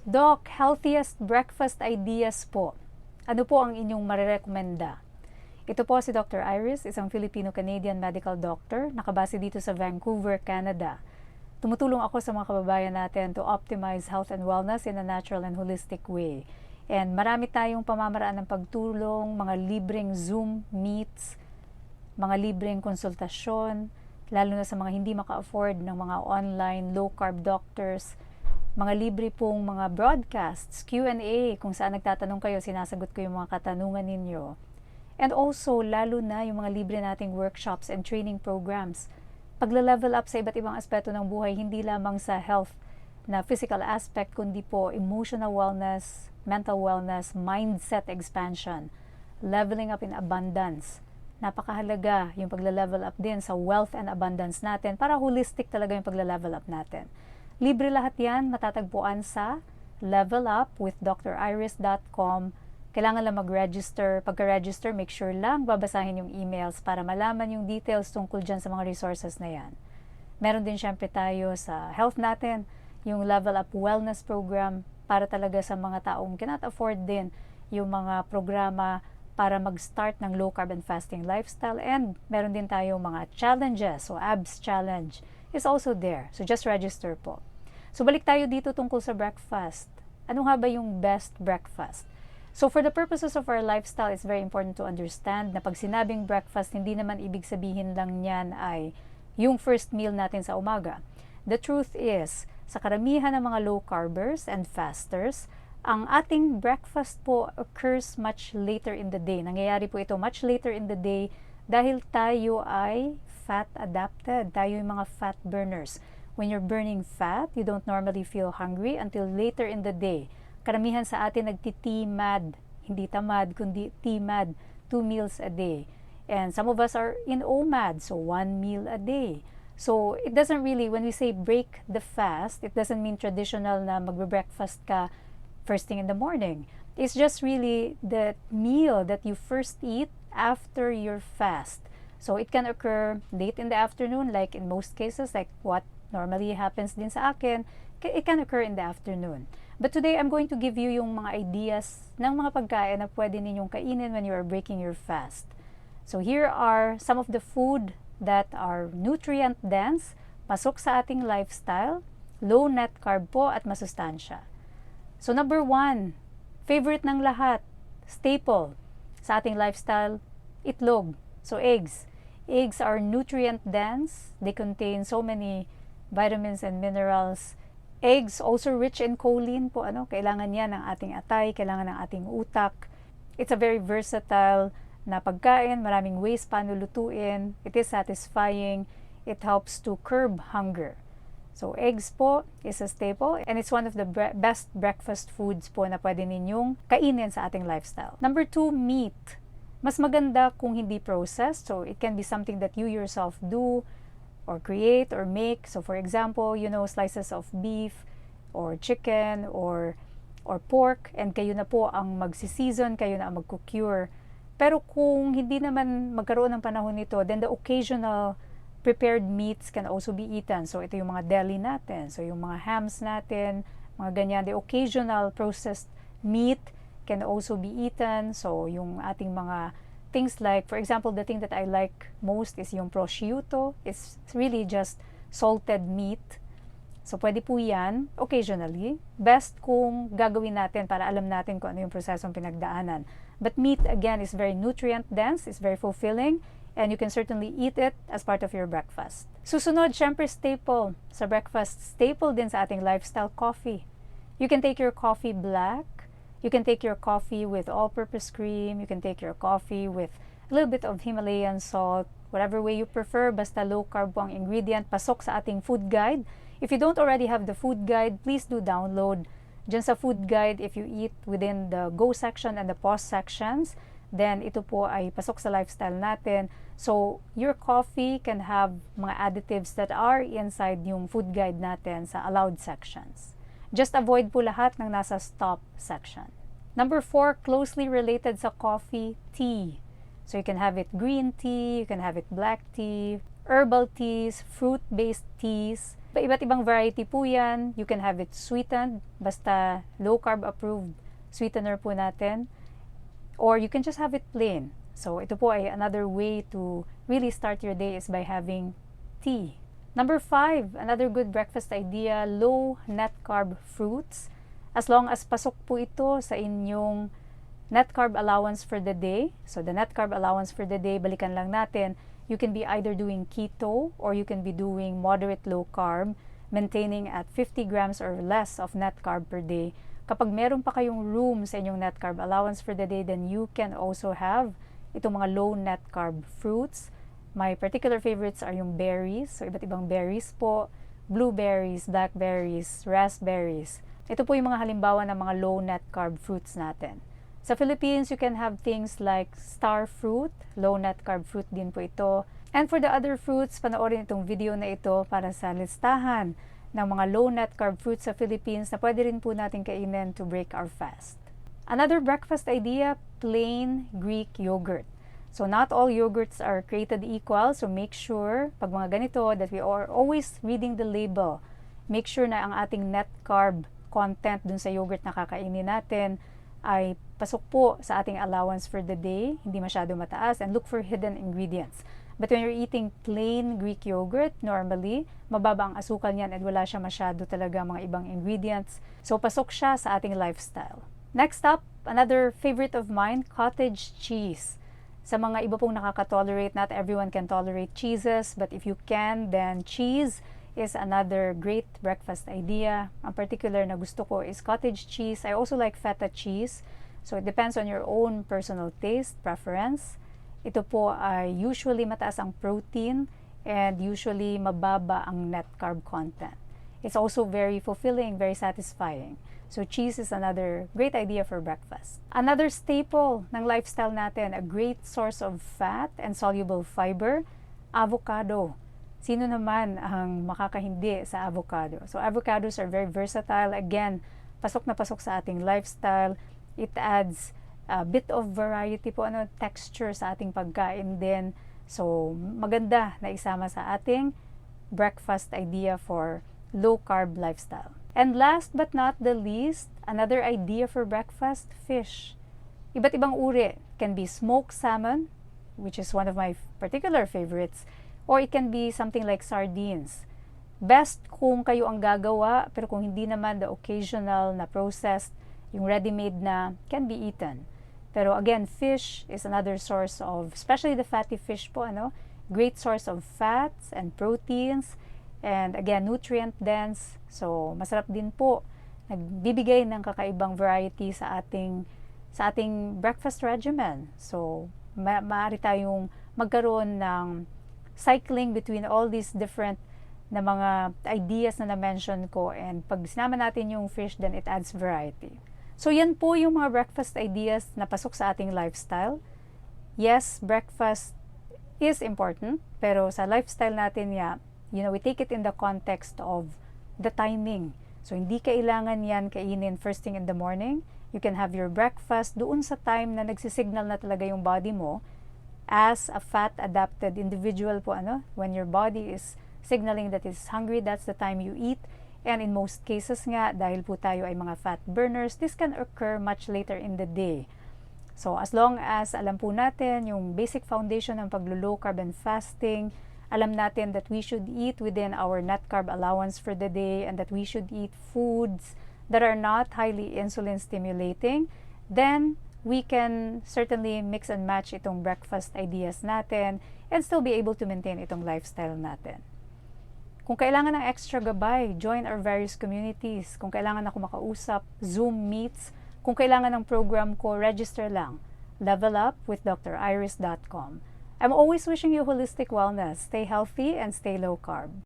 Doc, healthiest breakfast ideas po. Ano po ang inyong marirekomenda? Ito po si Dr. Iris, isang Filipino-Canadian medical doctor, nakabase dito sa Vancouver, Canada. Tumutulong ako sa mga kababayan natin to optimize health and wellness in a natural and holistic way. And marami tayong pamamaraan ng pagtulong, mga libreng Zoom meets, mga libreng konsultasyon, lalo na sa mga hindi maka-afford ng mga online low-carb doctors, mga libre pong mga broadcasts, Q&A, kung saan nagtatanong kayo, sinasagot ko yung mga katanungan ninyo. And also, lalo na yung mga libre nating workshops and training programs. Pagla-level up sa iba't ibang aspeto ng buhay, hindi lamang sa health na physical aspect, kundi po emotional wellness, mental wellness, mindset expansion, leveling up in abundance. Napakahalaga yung pagla-level up din sa wealth and abundance natin para holistic talaga yung pagla-level up natin. Libre lahat yan, matatagpuan sa levelupwithdriris.com. Kailangan lang mag-register. Pagka-register, make sure lang babasahin yung emails para malaman yung details tungkol dyan sa mga resources na yan. Meron din syempre tayo sa health natin, yung Level Up Wellness Program para talaga sa mga taong cannot afford din yung mga programa para mag-start ng low carb and fasting lifestyle. And meron din tayo mga challenges, so abs challenge is also there. So just register po. So balik tayo dito tungkol sa breakfast. Ano nga ba yung best breakfast? So for the purposes of our lifestyle, it's very important to understand na pag sinabing breakfast, hindi naman ibig sabihin lang yan ay yung first meal natin sa umaga. The truth is, sa karamihan ng mga low carbers and fasters, ang ating breakfast po occurs much later in the day. Nangyayari po ito much later in the day dahil tayo ay fat adapted. Tayo yung mga fat burners. When you're burning fat, you don't normally feel hungry until later in the day. Karamihan sa atin nagti-TMAD, hindi tamad, kundi TMAD, 2 meals a day. And some of us are in OMAD, so 1 meal a day. So it doesn't really, when we say break the fast, it doesn't mean traditional na magbe-breakfast ka first thing in the morning. It's just really the meal that you first eat after your fast. So it can occur late in the afternoon, like in most cases, like what normally happens din sa akin, it can occur in the afternoon. But today, I'm going to give you yung mga ideas ng mga pagkain na pwede ninyong kainin when you are breaking your fast. So here are some of the food that are nutrient dense, pasok sa ating lifestyle, low net carb po at masustansya. So number 1, favorite ng lahat, staple sa ating lifestyle, itlog. So eggs. Eggs are nutrient dense. They contain so many vitamins and minerals. Eggs also rich in choline po, kailangan yan ng ating atay, kailangan ng ating utak. It's a very versatile na pagkain, maraming ways paano lutuin. It is satisfying. It helps to curb hunger. So eggs po is a staple and it's one of the best breakfast foods po na pwede ninyong kainin sa ating lifestyle. Number 2, meat. Mas maganda kung hindi processed, so it can be something that you yourself do or create or make. So for example, slices of beef or chicken or pork, and kayo na po ang magsi-season, kayo na ang mag-cure. Pero kung hindi naman magkaroon ng panahon nito, then the occasional prepared meats can also be eaten. So ito yung mga deli natin, so yung mga hams natin, mga ganyan. The occasional processed meat can also be eaten. So yung ating mga things like, for example, the thing that I like most is yung prosciutto. It's really just salted meat. So pwede po yan occasionally. Best kung gagawin natin para alam natin kung ano yung prosesong pinagdaanan. But meat, again, is very nutrient dense, it's very fulfilling, and you can certainly eat it as part of your breakfast. Susunod, syempre staple sa breakfast. Staple din sa ating lifestyle, coffee. You can take your coffee black. You can take your coffee with all-purpose cream. You can take your coffee with a little bit of Himalayan salt. Whatever way you prefer, basta low-carb po ang ingredient. Pasok sa ating food guide. If you don't already have the food guide, please do download. Diyan sa food guide, if you eat within the go section and the pause sections, then ito po ay pasok sa lifestyle natin. So, your coffee can have mga additives that are inside yung food guide natin sa allowed sections. Just avoid po lahat ng nasa stop section. Number 4, closely related sa coffee, tea. So you can have it green tea, you can have it black tea, herbal teas, fruit-based teas. Iba't ibang variety po yan. You can have it sweetened, basta low carb approved sweetener po natin. Or you can just have it plain. So ito po ay another way to really start your day is by having tea. Number 5, another good breakfast idea, low net carb fruits. As long as pasok po ito sa inyong net carb allowance for the day. So the net carb allowance for the day, balikan lang natin, you can be either doing keto or you can be doing moderate low carb, maintaining at 50 grams or less of net carb per day. Kapag meron pa kayong room sa inyong net carb allowance for the day, then you can also have itong mga low net carb fruits. My particular favorites are yung berries. So, iba't ibang berries po. Blueberries, blackberries, raspberries. Ito po yung mga halimbawa ng mga low net carb fruits natin. Sa Philippines, you can have things like star fruit. Low net carb fruit din po ito. And for the other fruits, panoorin itong video na ito para sa listahan ng mga low net carb fruits sa Philippines na pwede rin po natin kainin to break our fast. Another breakfast idea, plain Greek yogurt. So not all yogurts are created equal, so make sure pag mga ganito that we are always reading the label. Make sure na ang ating net carb content dun sa yogurt na kakainin natin ay pasok po sa ating allowance for the day, hindi masyado mataas, and look for hidden ingredients. But when you're eating plain Greek yogurt, normally, mababa ang asukal niyan at wala siya masyado talaga mga ibang ingredients. So, pasok siya sa ating lifestyle. Next up, another favorite of mine, cottage cheese. Sa mga iba pong nakaka-tolerate, not everyone can tolerate cheeses, but if you can, then cheese is another great breakfast idea. Ang particular na gusto ko is cottage cheese. I also like feta cheese. So, it depends on your own personal taste, preference. Ito po ay usually mataas ang protein and usually mababa ang net carb content. It's also very fulfilling, very satisfying. So cheese is another great idea for breakfast. Another staple ng lifestyle natin, a great source of fat and soluble fiber, avocado. Sino naman ang makakahindi sa avocado? So avocados are very versatile. Again, pasok na pasok sa ating lifestyle. It adds a bit of variety po, texture sa ating pagkain din. So, maganda na isama sa ating breakfast idea for low-carb lifestyle. And last but not the least, another idea for breakfast, fish. Iba't ibang uri. It can be smoked salmon, which is one of my particular favorites, or it can be something like sardines. Best kung kayo ang gagawa, pero kung hindi naman, the occasional na processed, yung ready-made na, can be eaten. Pero again, fish is another source of, especially the fatty fish po, great source of fats and proteins, and again, nutrient dense. So, masarap din po. Nagbibigay ng kakaibang variety sa ating breakfast regimen. So, maaari tayong magkaroon ng cycling between all these different na mga ideas na na-mention ko, and pag sinama natin yung fish, then it adds variety. So, yan po yung mga breakfast ideas na pasok sa ating lifestyle. Yes, breakfast is important, pero sa lifestyle natin we take it in the context of the timing. So, hindi kailangan yan kainin first thing in the morning. You can have your breakfast doon sa time na nagsisignal na talaga yung body mo as a fat-adapted individual po, when your body is signaling that it's hungry, that's the time you eat. And in most cases nga, dahil po tayo ay mga fat burners, this can occur much later in the day. So, as long as alam po natin yung basic foundation ng paglo-low carb and fasting, alam natin that we should eat within our net carb allowance for the day and that we should eat foods that are not highly insulin stimulating, then we can certainly mix and match itong breakfast ideas natin and still be able to maintain itong lifestyle natin. Kung kailangan ng extra gabay, join our various communities. Kung kailangan ako makausap, Zoom meets. Kung kailangan ng program ko, register lang. levelupwithdriris.com. I'm always wishing you holistic wellness. Stay healthy and stay low carb.